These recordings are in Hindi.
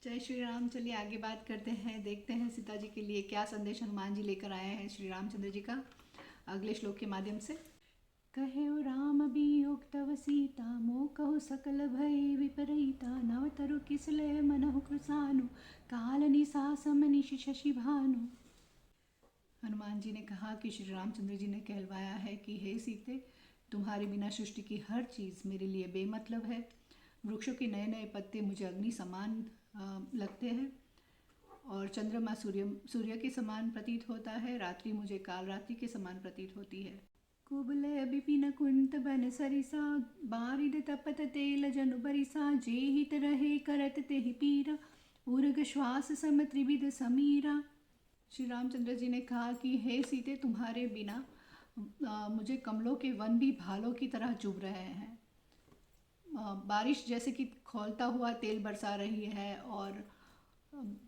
जय श्री राम। चलिए आगे बात करते हैं, देखते हैं सीता जी के लिए क्या संदेश हनुमान जी लेकर आए हैं श्री रामचंद्र जी का अगले श्लोक के माध्यम से। कहे राम वियोग तव सीता मोह कहु सकल भय विपरीता नव तरु किसलय मनहु कृसानु काल निशा समनिश शशि भानु। हनुमान जी ने कहा कि श्री रामचंद्र जी ने कहलवाया है कि हे सीते, तुम्हारे बिना सृष्टि की हर चीज़ मेरे लिए बेमतलब है। वृक्षों के नए नए पत्ते मुझे अग्नि समान लगते हैं और चंद्रमा सूर्य के समान प्रतीत होता है। रात्रि मुझे काल रात्रि के समान प्रतीत होती है। कुबलय विपिन कुंत बन सरिसा बारिद तपत तेल जनु बरिसा जे हित रहे करत तेहि पीरा उर्ग श्वास सम त्रिविध समीरा। श्री रामचंद्र जी ने कहा कि हे सीते, तुम्हारे बिना मुझे कमलों के वन भी भालों की तरह चुभ रहे हैं। बारिश जैसे कि खौलता हुआ तेल बरसा रही है और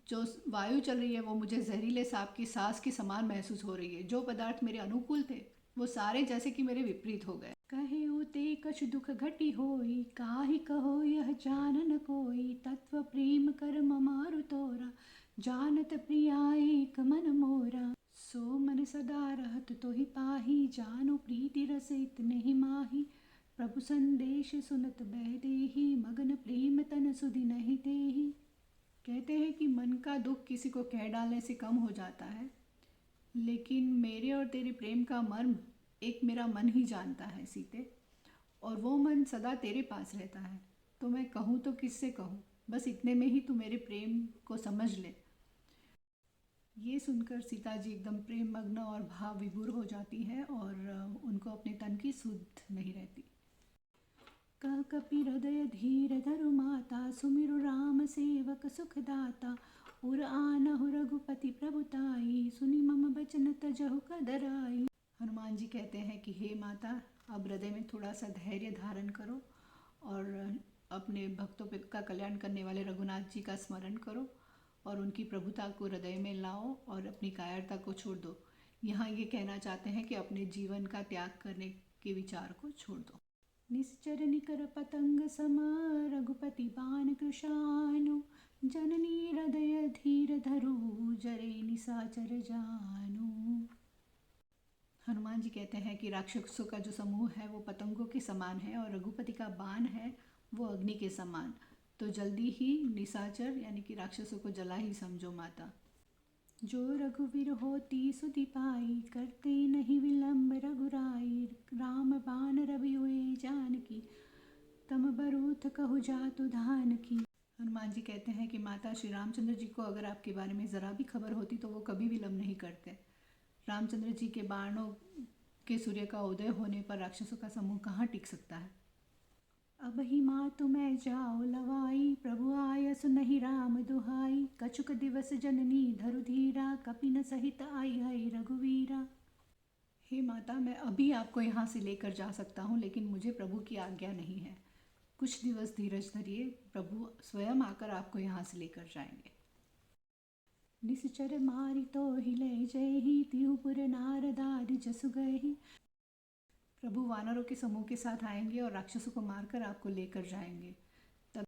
जो वायु चल रही है वो मुझे जहरीले सांप की सांस के समान महसूस हो रही है। जो पदार्थ मेरे अनुकूल थे वो सारे जैसे कि मेरे विपरीत हो गए। कहे उते कछु दुख घटी होई काहि कहो यह जान न कोई तत्व प्रेम कर ममारु तोरा जानत प्रिया एक मन मोरा सो मन सदा रहत तोहि पाही जानो प्रीति रस इतने ही माही प्रभु संदेश सुनत बह देही मगन प्रेम तन सुधि नहीं देही। कहते हैं कि मन का दुख किसी को कह डालने से कम हो जाता है, लेकिन मेरे और तेरे प्रेम का मर्म एक मेरा मन ही जानता है सीते, और वो मन सदा तेरे पास रहता है। तो मैं कहूँ तो किससे कहूँ, बस इतने में ही तू मेरे प्रेम को समझ ले। ये सुनकर सीता जी एकदम प्रेम मग्न और भाव विभोर हो जाती है और उनको अपने तन की सुध नहीं रहती। कह कपि हृदय धीर धरु माता सुमिरु राम सेवक सुखदाता उर आनहु रघुपति प्रभुताई सुनि मम बचन तजहु कदराई। हनुमान जी कहते हैं कि हे माता, अब हृदय में थोड़ा सा धैर्य धारण करो और अपने भक्तों का कल्याण करने वाले रघुनाथ जी का स्मरण करो और उनकी प्रभुता को हृदय में लाओ और अपनी कायरता को छोड़ दो। यहाँ ये कहना चाहते हैं कि अपने जीवन का त्याग करने के विचार को छोड़ दो। निश्चर निकर पतंग सम रघुपति बाण कृशानु जननी हृदय धीर धरु जरे निशाचर जानु। हनुमान जी कहते हैं कि राक्षसों का जो समूह है वो पतंगों के समान है और रघुपति का बाण है वो अग्नि के समान। तो जल्दी ही निशाचर यानी कि राक्षसों को जला ही समझो माता। जो रघुवीर होती सुधि पाई करते नहीं विलंब रघुराई राम बाण रवि हुए जानकी तम बरूथ कहु जातु धान की। हनुमान जी कहते हैं कि माता, श्री रामचंद्र जी को अगर आपके बारे में ज़रा भी खबर होती तो वो कभी विलंब नहीं करते। रामचंद्र जी के बाणों के सूर्य का उदय होने पर राक्षसों का समूह कहाँ टिक सकता है। अब ही मातु मैं जाओ लवाई प्रभु आयस नहीं राम दुहाई कछुक दिवस जननी धरु धीरा कपिन सहित आई है रघुवीरा। हे माता, मैं अभी आपको यहाँ से लेकर जा सकता हूँ, लेकिन मुझे प्रभु की आज्ञा नहीं है। कुछ दिवस धीरज धरिए, प्रभु स्वयं आकर आपको यहाँ से लेकर जाएंगे। निश्चर मारि तो हिले जय ही त्रिपुर नारदादि जसु गए ही। प्रभु वानरों के समूह के साथ आएंगे और राक्षसों को मारकर आपको लेकर जाएंगे। तब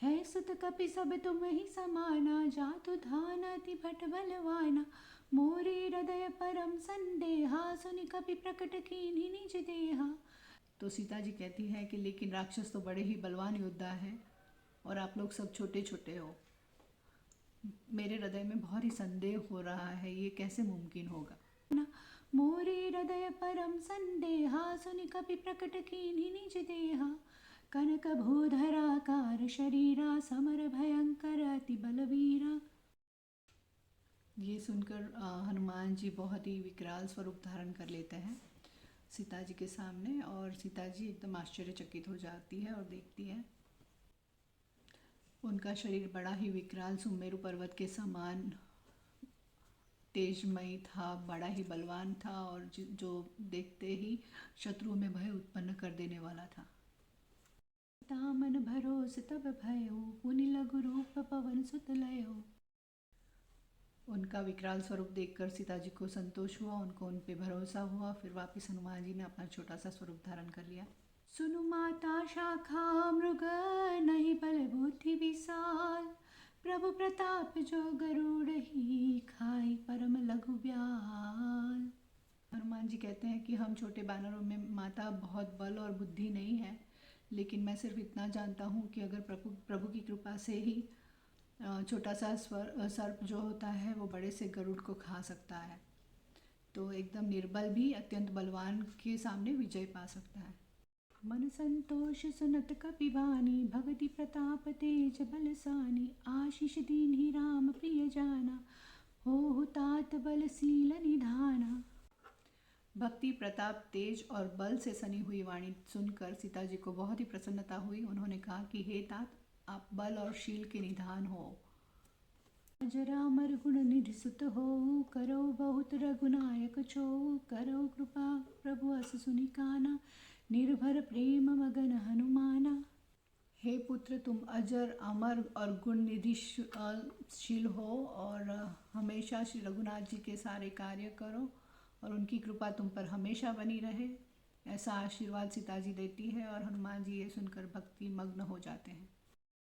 है सुत कपि सब तुम ही समाना जातु धानति भट बलवाना मोरे हृदय परम संदेहा सुनि कपि प्रकट कीन्हि निज देहा। तो सीता जी कहती है कि लेकिन राक्षस तो बड़े ही बलवान योद्धा है और आप लोग सब छोटे छोटे हो। मेरे हृदय में बहुत ही संदेह हो रहा है, ये कैसे मुमकिन होगा। मोरे हृदय परम संदेहा सुनि कपि प्रकट कीन्हि निज देहा कनक भूधराकार शरीरा समर भयंकर अति बलवीरा। ये सुनकर हनुमान जी बहुत ही विकराल स्वरूप धारण कर लेते हैं सीता जी के सामने और सीता जी एकदम आश्चर्यचकित हो जाती है और देखती है। उनका शरीर बड़ा ही विकराल सुमेरु पर्वत के समान तेजमयी था, बड़ा ही बलवान था और जो देखते ही शत्रुओं में भय उत्पन्न कर देने वाला था। तामन भरोस तब भयो पुनि लघु रूप पवन सुत लयो। उनका विकराल स्वरूप देखकर सीता जी को संतोष हुआ, उनको उन पे भरोसा हुआ। फिर वापस हनुमान जी ने अपना छोटा सा स्वरूप धारण कर लिया। सुनु माता शाखा मृग नहीं बल बुद्धि विशाल प्रभु प्रताप जो गरुड़ ही खाई परम लघु ब्याल। हनुमान जी कहते हैं कि हम छोटे बानरों में माता बहुत बल और बुद्धि नहीं है, लेकिन मैं सिर्फ इतना जानता हूँ कि अगर प्रभु प्रभु की कृपा से ही छोटा सा सर्प जो होता है वो बड़े से गरुड़ को खा सकता है, तो एकदम निर्बल भी अत्यंत बलवान के सामने विजय पा सकता है। मन संतोष सुनत कपिवानी, भगति प्रताप तेज बलसानी, आशीष दीन्हि राम प्रिय जाना, हो तात बलशील निधाना। भक्ति प्रताप तेज और बल से सनी हुई वाणी सुनकर सीता जी को बहुत ही प्रसन्नता हुई। उन्होंने कहा कि हे तात, आप बल और शील के निधान हो। जरा मर गुण निधि सुत हो, करो बहुत रघुनायक छो, करो कृपा प्रभु अस सुनि काना, निर्भर प्रेम मगन हनुमाना। हे पुत्र, तुम अजर अमर और गुण निधि शील हो और हमेशा श्री रघुनाथ जी के सारे कार्य करो और उनकी कृपा तुम पर हमेशा बनी रहे, ऐसा आशीर्वाद सीता जी देती है। और हनुमान जी ये सुनकर भक्ति मग्न हो जाते हैं।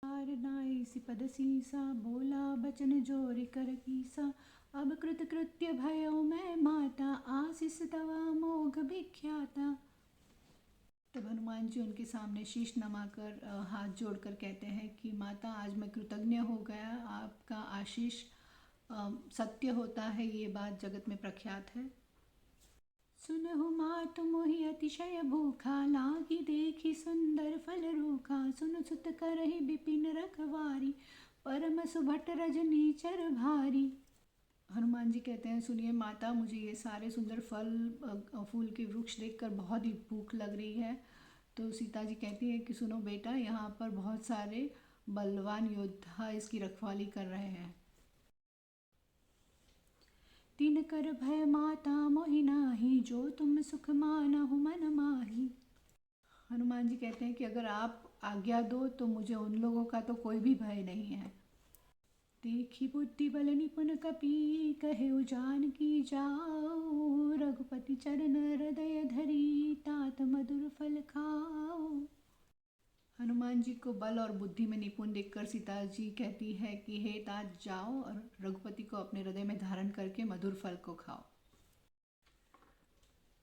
नाई सिपद सीसा, बोला बचन जोरि कर कीसा, अब कृत कृत्य भयो मैं माता, आशीष तवा मोघ विख्याता। तब हनुमान जी उनके सामने शीश नमाकर हाथ जोड़कर कहते हैं कि माता, आज मैं कृतज्ञ हो गया, आपका आशीष सत्य होता है, ये बात जगत में प्रख्यात है। सुनहु मातु मोहि अतिशय भूखा, लागी देखी सुंदर फल रूखा, सुन सुत करहि विपिन रखवारी, परम सुभट रजनीचर भारी। हनुमान जी कहते हैं, सुनिए माता, मुझे ये सारे सुंदर फूल के वृक्ष देखकर बहुत ही भूख लग रही है। तो सीता जी कहती है कि सुनो बेटा, यहाँ पर बहुत सारे बलवान योद्धा इसकी रखवाली कर रहे हैं। तीन कर भय माता मोहि नाही, जो तुम सुख मानहु मन माही। हनुमान जी कहते हैं कि अगर आप आज्ञा दो तो मुझे उन लोगों का तो कोई भी भय नहीं है। देखी बुद्धि बल निपुण कपी, कहे जानकी जाओ, रघुपति चरण हृदय धरी, तात मधुर फल खाओ। हनुमान जी को बल और बुद्धि में निपुण देखकर सीता जी कहती है कि हे तात, जाओ और रघुपति को अपने हृदय में धारण करके मधुर फल को खाओ।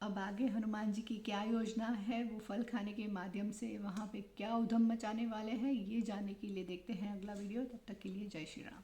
अब आगे हनुमान जी की क्या योजना है, वो फल खाने के माध्यम से वहाँ पे क्या उधम मचाने वाले हैं, ये जानने के लिए देखते हैं अगला वीडियो। तब तक के लिए जय श्री राम।